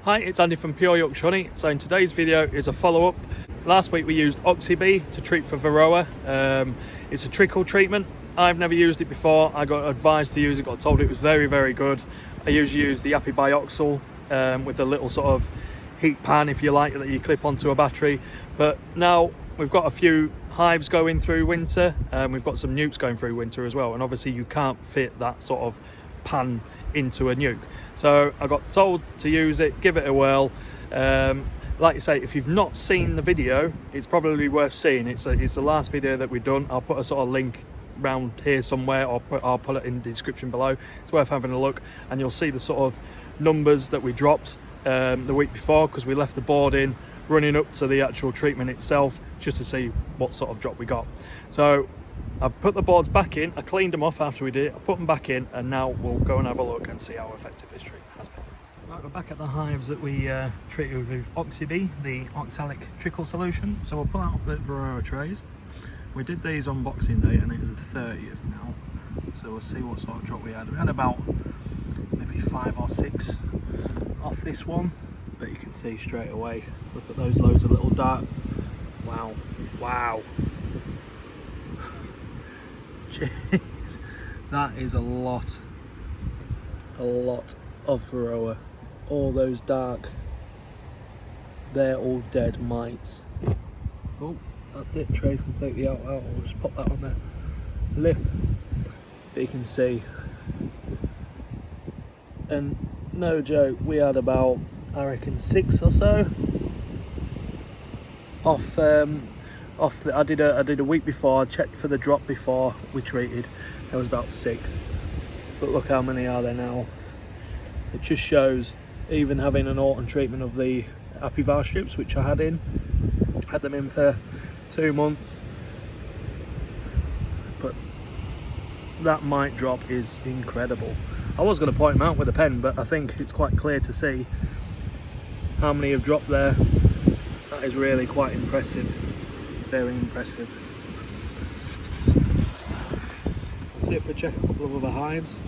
Hi, it's Andy from Pure Yorkshire Honey. So in today's video is a follow-up. Last week we used Oxybee to treat for varroa. It's a trickle treatment. I've never used it before. I got advised to use it, got told it was very, very good. I usually use the Oxalic with the little sort of heat pan, if you like, that you clip onto a battery. But now we've got a few hives going through winter. We've got some Nucs going through winter as well. And obviously you can't fit that sort of pan into a nuke. So I got told to use it, give it a whirl. Like you say, if you've not seen the video, it's probably worth seeing. It's the last video that we've done. I'll put a sort of link around here somewhere, or I'll put it in the description below. It's worth having a look, and you'll see the sort of numbers that we dropped the week before, because we left the board in running up to the actual treatment itself, just to see what sort of drop we got. So I've put the boards back in, I cleaned them off after we did it, I put them back in, and now we'll go and have a look and see how effective this treatment has been. Right, we're back at the hives that we treated with Oxybee, the oxalic trickle solution. So we'll pull out the varroa trays. We did these on Boxing Day and it is the 30th now. So we'll see what sort of drop we had. We had about maybe 5 or 6 off this one, but you can see straight away, look at those loads of little dark. Wow, wow. Jeez, that is a lot of varroa. All those dark, they're all dead mites. Oh, that's it, tray's completely out. I'll just pop that on the lip, but you can see. And no joke, we had about, I reckon, 6 or so off. I did a week before. I checked for the drop before we treated. There was about 6, but look how many are there now. It just shows, even having an autumn treatment of the varroa strips, which I had them in for 2 months, but that mite drop is incredible. I was going to point them out with a pen, but I think it's quite clear to see how many have dropped there. That is really quite impressive. Very impressive. Let's see if we check a couple of other hives.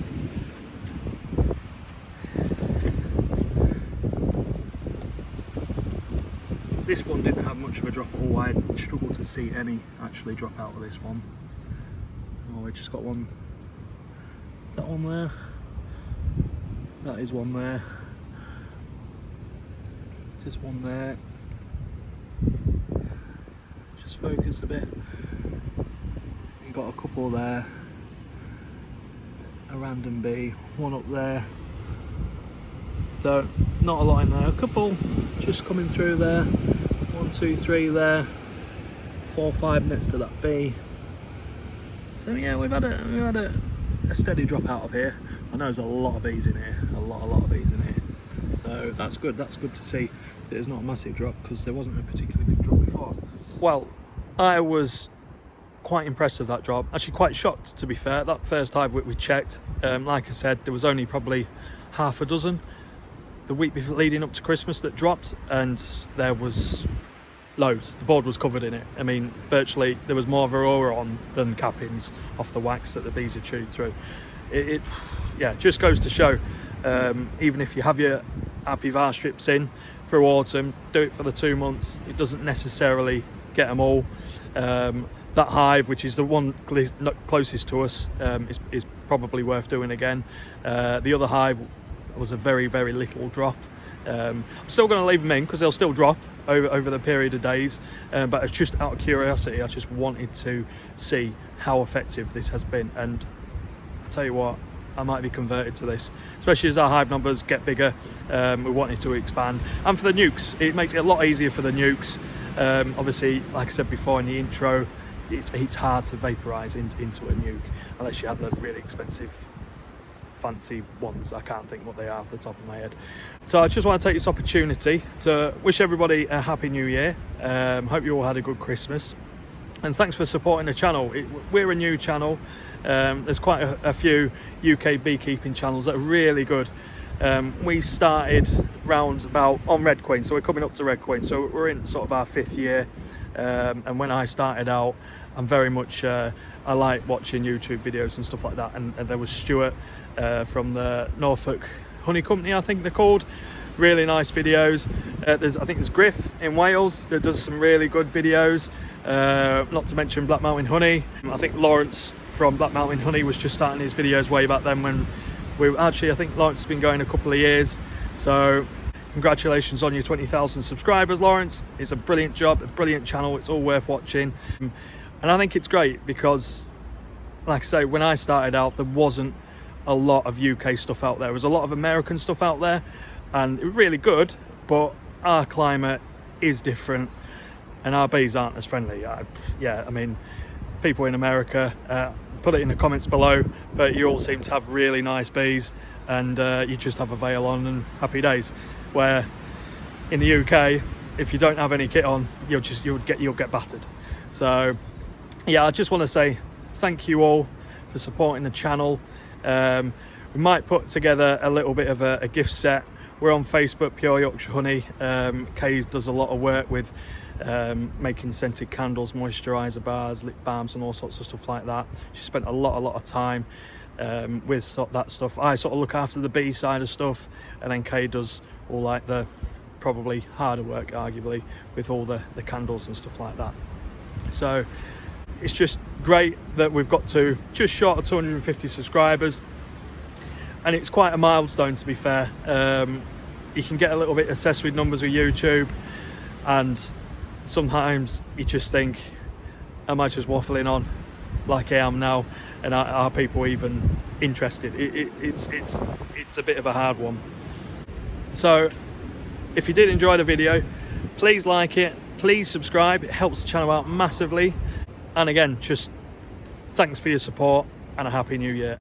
This one didn't have much of a drop at all. I struggled to see any actually drop out of this one. Oh, we just got one. That one there. That is one there. Just one there. Just focus a bit. You got a couple there, a random bee, one up there. So not a lot in there. A couple just coming through there. 1, 2, 3 there. 4, 5 next to that bee. So yeah, we've had a steady drop out of here. I know there's a lot of bees in here. A lot of bees in here. So that's good. That's good to see. There's not a massive drop, because there wasn't a particularly big drop before. Well, I was quite impressed with that drop. Actually quite shocked, to be fair. That first hive we checked, like I said, there was only probably half a dozen the week before, leading up to Christmas, that dropped, and there was loads. The board was covered in it. I mean, virtually there was more varroa on than cappings off the wax that the bees had chewed through. It just goes to show, even if you have your varroa strips in through autumn, do it for the 2 months. It doesn't necessarily get them all. That hive, which is the one closest to us, is probably worth doing again. The other hive was a very, very little drop. I'm still going to leave them in, because they'll still drop over the period of days, but it's just out of curiosity. I just wanted to see how effective this has been, and I tell you what, I might be converted to this, especially as our hive numbers get bigger. We wanted to expand, and for the Nucs, it makes it a lot easier for the Nucs. Obviously, like I said before in the intro, it's hard to vaporize into a nuke unless you have the really expensive fancy ones. I can't think what they are off the top of my head. So I just want to take this opportunity to wish everybody a happy new year. Hope you all had a good Christmas, and thanks for supporting the channel. We're a new channel. There's quite a few UK beekeeping channels that are really good. We started round about on Red Queen, so we're coming up to Red Queen, so we're in sort of our 5th year. And when I started out, I'm very much I like watching YouTube videos and stuff like that, and there was Stuart from the Norfolk Honey Company, I think they're called. really nice videos. I think there's Griff in Wales that does some really good videos, not to mention Black Mountain Honey. I think Lawrence from Black Mountain Honey was just starting his videos way back then when I think Lawrence has been going a couple of years. So congratulations on your 20,000 subscribers, Lawrence. It's a brilliant job, a brilliant channel. It's all worth watching. And I think it's great because, like I say, when I started out, there wasn't a lot of UK stuff out there. There was a lot of American stuff out there, and it was really good, but our climate is different and our bees aren't as friendly. Yeah, I mean, people in America, put it in the comments below, but you all seem to have really nice bees, and you just have a veil on and happy days. Where in the UK, if you don't have any kit on, you'll get battered. So yeah, I just want to say thank you all for supporting the channel. We might put together a little bit of a gift set. We're on Facebook, Pure Yorkshire Honey. Kay does a lot of work with making scented candles, moisturiser bars, lip balms and all sorts of stuff like that. She spent a lot of time with that stuff. I sort of look after the bee side of stuff, and then Kay does all like the probably harder work, arguably, with all the candles and stuff like that. So it's just great that we've got to just short of 250 subscribers, and it's quite a milestone, to be fair. You can get a little bit obsessed with numbers with YouTube, and sometimes you just think, am I just waffling on like I am now, and are people even interested? It's a bit of a hard one. So if you did enjoy the video, please like it, please subscribe. It helps the channel out massively. And again, just thanks for your support and a happy new year.